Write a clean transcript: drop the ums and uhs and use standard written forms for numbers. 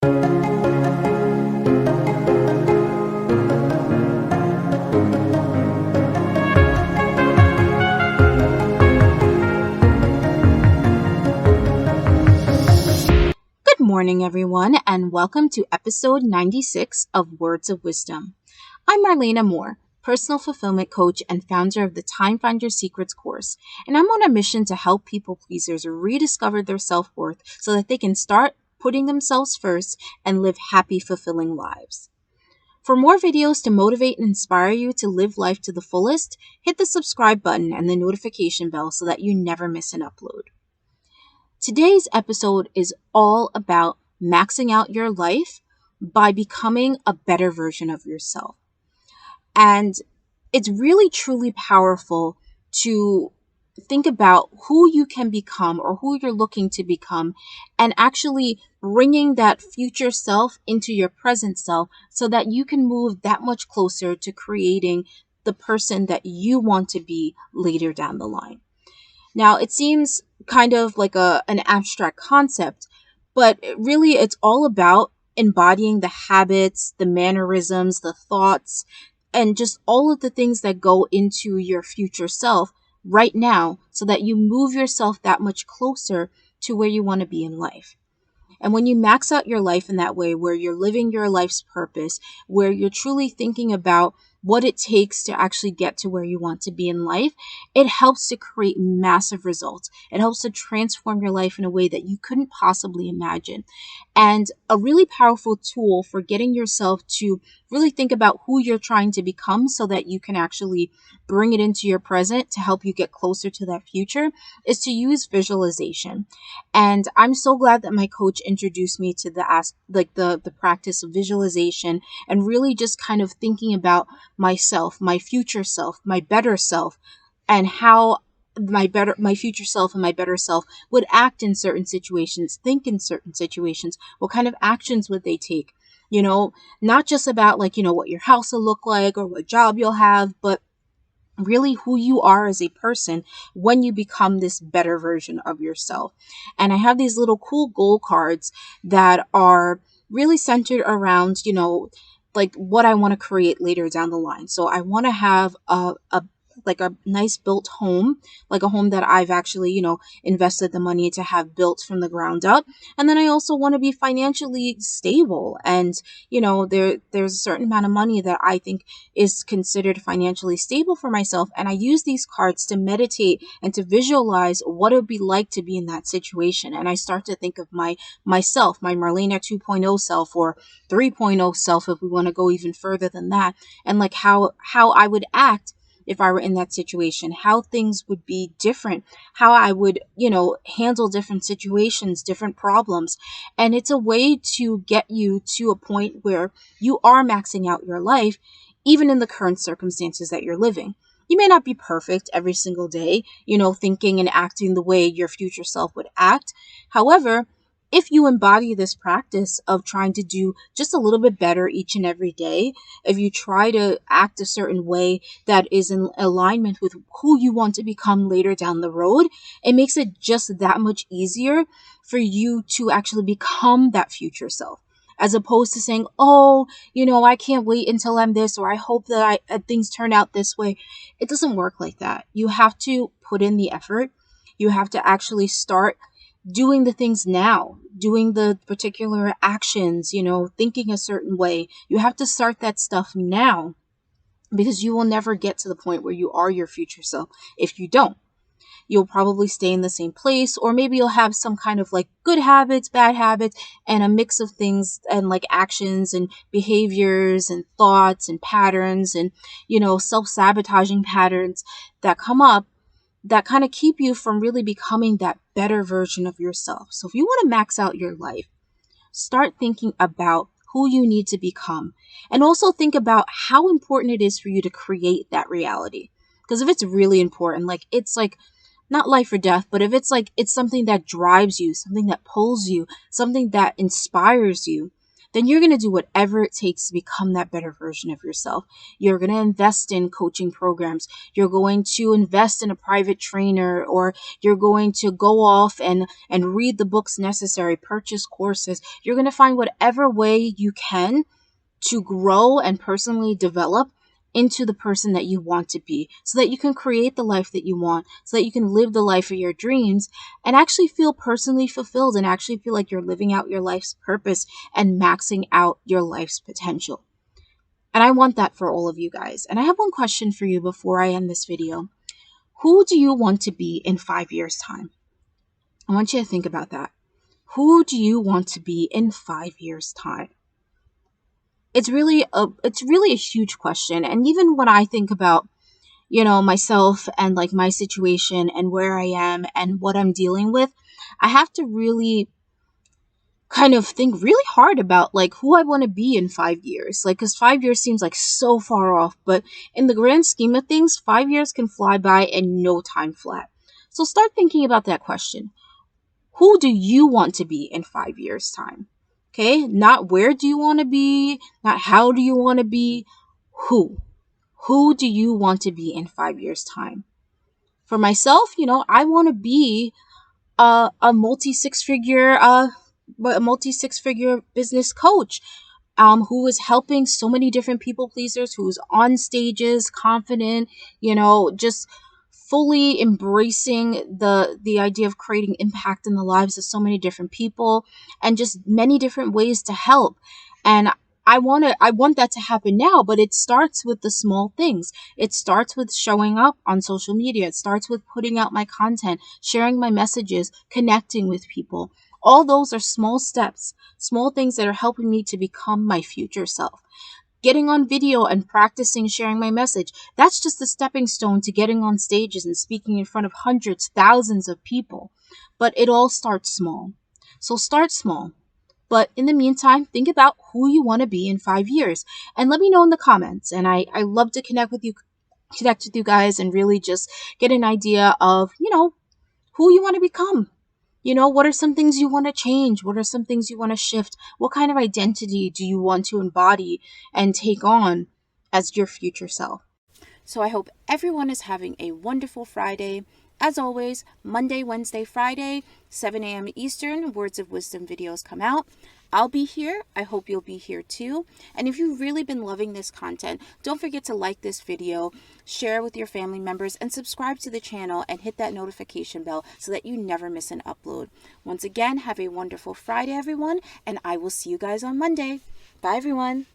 Good morning, everyone, and welcome to episode 96 of Words of Wisdom. I'm Marlena Moore, personal fulfillment coach and founder of the Time Find Your Secrets course, and I'm on a mission to help people pleasers rediscover their self-worth so that they can start putting themselves first and live happy, fulfilling lives. For more videos to motivate and inspire you to live life to the fullest, hit the subscribe button and the notification bell so that you never miss an upload. Today's episode is all about maxing out your life by becoming a better version of yourself. And it's really truly powerful to think about who you can become or who you're looking to become and actually bringing that future self into your present self so that you can move that much closer to creating the person that you want to be later down the line. Now, it seems kind of like an abstract concept, but really it's all about embodying the habits, the mannerisms, the thoughts, and just all of the things that go into your future self right now so that you move yourself that much closer to where you want to be in life. And when you max out your life in that way, where you're living your life's purpose, where you're truly thinking about what it takes to actually get to where you want to be in life, it helps to create massive results. It helps to transform your life in a way that you couldn't possibly imagine. And a really powerful tool for getting yourself to really think about who you're trying to become so that you can actually bring it into your present to help you get closer to that future is to use visualization. And I'm so glad that my coach introduced me to the practice of visualization and really just kind of thinking about myself, my future self, my better self, and how my future self and my better self would act in certain situations, think in certain situations, what kind of actions would they take? Not just about what your house will look like or what job you'll have, but really who you are as a person when you become this better version of yourself. And I have these little cool goal cards that are really centered around, what I want to create later down the line. So I want to have a nice built home, like a home that I've actually, invested the money to have built from the ground up. And then I also want to be financially stable. And, there's a certain amount of money that I think is considered financially stable for myself. And I use these cards to meditate and to visualize what it would be like to be in that situation. And I start to think of myself, my Marlena 2.0 self or 3.0 self, if we want to go even further than that. And like how I would act if I were in that situation, how things would be different, how I would, handle different situations, different problems. And it's a way to get you to a point where you are maxing out your life, even in the current circumstances that you're living. You may not be perfect every single day, thinking and acting the way your future self would act. However, if you embody this practice of trying to do just a little bit better each and every day, if you try to act a certain way that is in alignment with who you want to become later down the road, it makes it just that much easier for you to actually become that future self. As opposed to saying, I can't wait until I'm this, or I hope that things turn out this way. It doesn't work like that. You have to put in the effort. You have to actually start doing the things now, doing the particular actions, thinking a certain way. You have to start that stuff now because you will never get to the point where you are your future self if you don't. You'll probably stay in the same place, or maybe you'll have some kind of good habits, bad habits, and a mix of things and actions and behaviors and thoughts and patterns and, self-sabotaging patterns that come up that kind of keep you from really becoming that better version of yourself. So if you want to max out your life, start thinking about who you need to become, and also think about how important it is for you to create that reality. Because if it's really important, it's not life or death, but if it's something that drives you, something that pulls you, something that inspires you, then you're going to do whatever it takes to become that better version of yourself. You're going to invest in coaching programs. You're going to invest in a private trainer, or you're going to go off and read the books necessary, purchase courses. You're going to find whatever way you can to grow and personally develop into the person that you want to be, so that you can create the life that you want, so that you can live the life of your dreams and actually feel personally fulfilled and actually feel like you're living out your life's purpose and maxing out your life's potential. And I want that for all of you guys. And I have one question for you before I end this video. Who do you want to be in 5 years' time? I want you to think about that. Who do you want to be in 5 years' time? It's really a huge question. And even when I think about, myself and like my situation and where I am and what I'm dealing with, I have to really kind of think really hard about like who I want to be in 5 years. Like, because 5 years seems like so far off, but in the grand scheme of things, 5 years can fly by and no time flat. So start thinking about that question. Who do you want to be in 5 years' time? Okay, not where do you want to be, not how do you want to be, who? Who do you want to be in 5 years' time? For myself, I want to be a multi six figure business coach, who is helping so many different people pleasers, who's on stages, confident, just fully embracing the idea of creating impact in the lives of so many different people and just many different ways to help. And I want that to happen now, but it starts with the small things. It starts with showing up on social media. It starts with putting out my content, sharing my messages, connecting with people. All those are small steps, small things that are helping me to become my future self. Getting on video and practicing sharing my message, that's just a stepping stone to getting on stages and speaking in front of hundreds, thousands of people. But it all starts small. So start small. But in the meantime, think about who you want to be in 5 years and let me know in the comments. And I love to connect with you guys and really just get an idea of, who you want to become. What are some things you want to change? What are some things you want to shift? What kind of identity do you want to embody and take on as your future self? So I hope everyone is having a wonderful Friday. As always, Monday, Wednesday, Friday, 7 a.m. Eastern, Words of Wisdom videos come out. I'll be here. I hope you'll be here too. And if you've really been loving this content, don't forget to like this video, share with your family members, and subscribe to the channel and hit that notification bell so that you never miss an upload. Once again, have a wonderful Friday, everyone, and I will see you guys on Monday. Bye, everyone.